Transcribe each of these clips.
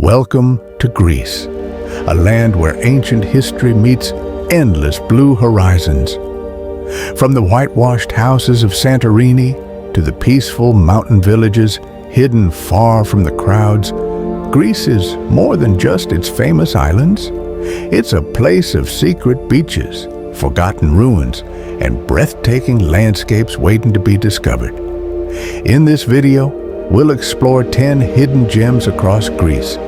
Welcome to Greece, a land where ancient history meets endless blue horizons. From the whitewashed houses of Santorini to the peaceful mountain villages hidden far from the crowds, Greece is more than just its famous islands. It's a place of secret beaches, forgotten ruins, and breathtaking landscapes waiting to be discovered. In this video, we'll explore 10 hidden gems across Greece,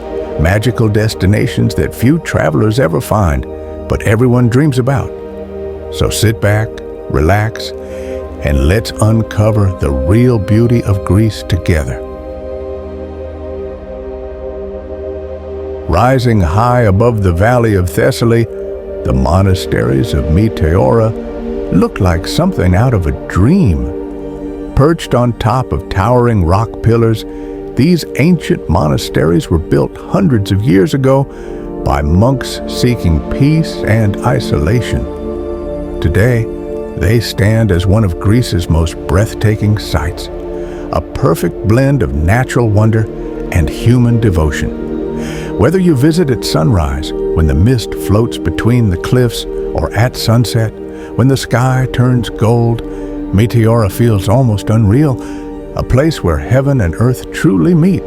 magical destinations that few travelers ever find, but everyone dreams about. So sit back, relax, and let's uncover the real beauty of Greece together. Rising high above the valley of Thessaly, the monasteries of Meteora look like something out of a dream. Perched on top of towering rock pillars, these ancient monasteries were built hundreds of years ago by monks seeking peace and isolation. Today, they stand as one of Greece's most breathtaking sights, a perfect blend of natural wonder and human devotion. Whether you visit at sunrise, when the mist floats between the cliffs, or at sunset, when the sky turns gold, Meteora feels almost unreal, a place where heaven and earth truly meet.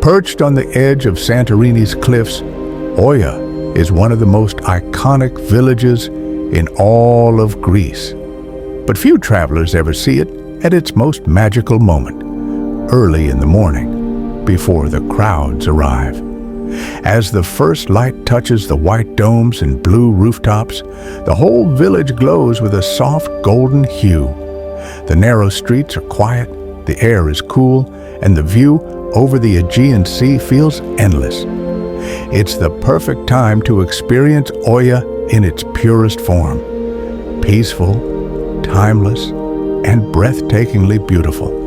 Perched on the edge of Santorini's cliffs, Oia is one of the most iconic villages in all of Greece. But few travelers ever see it at its most magical moment, early in the morning, before the crowds arrive. As the first light touches the white domes and blue rooftops, the whole village glows with a soft golden hue. The narrow streets are quiet, the air is cool, and the view over the Aegean Sea feels endless. It's the perfect time to experience Oia in its purest form. Peaceful, timeless, and breathtakingly beautiful.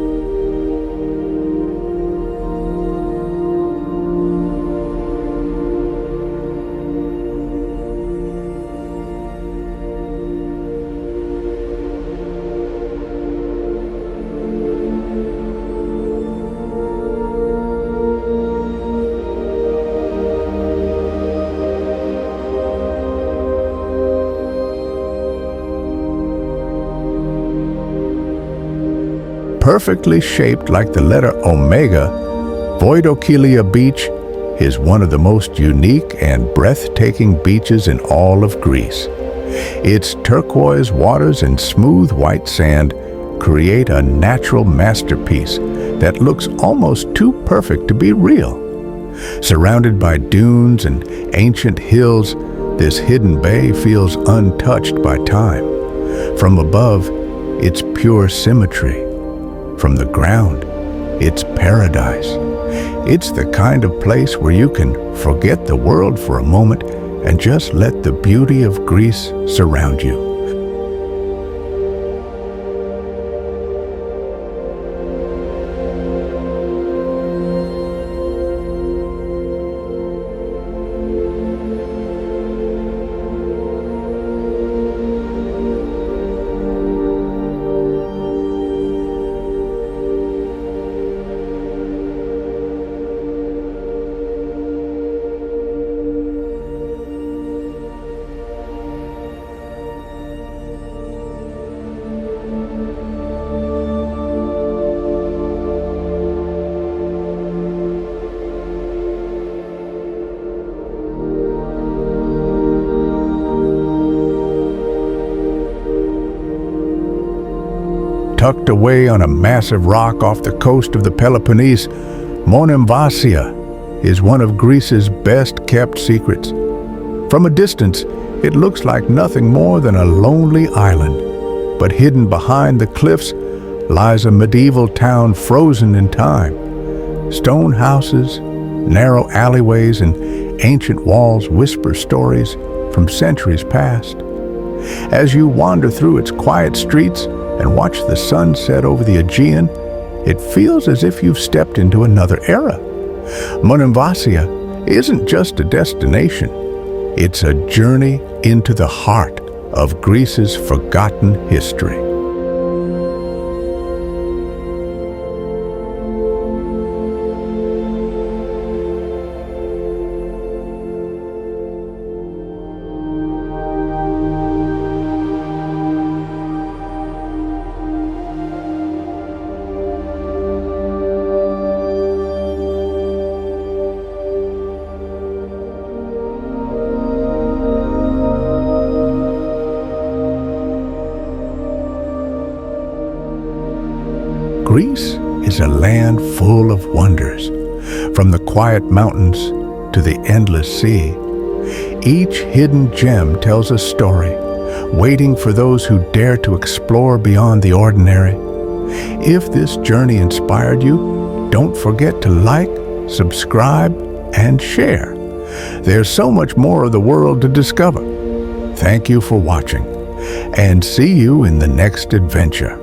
Perfectly shaped like the letter Omega, Voidokilia Beach is one of the most unique and breathtaking beaches in all of Greece. Its turquoise waters and smooth white sand create a natural masterpiece that looks almost too perfect to be real. Surrounded by dunes and ancient hills, this hidden bay feels untouched by time. From above, it's pure symmetry. From the ground, it's paradise. It's the kind of place where you can forget the world for a moment and just let the beauty of Greece surround you. Tucked away on a massive rock off the coast of the Peloponnese, Monemvasia is one of Greece's best-kept secrets. From a distance, it looks like nothing more than a lonely island, but hidden behind the cliffs lies a medieval town frozen in time. Stone houses, narrow alleyways, and ancient walls whisper stories from centuries past. As you wander through its quiet streets and watch the sun set over the Aegean, it feels as if you've stepped into another era. Monemvasia isn't just a destination. It's a journey into the heart of Greece's forgotten history. Greece is a land full of wonders, from the quiet mountains to the endless sea. Each hidden gem tells a story, waiting for those who dare to explore beyond the ordinary. If this journey inspired you, don't forget to like, subscribe, and share. There's so much more of the world to discover. Thank you for watching, and see you in the next adventure.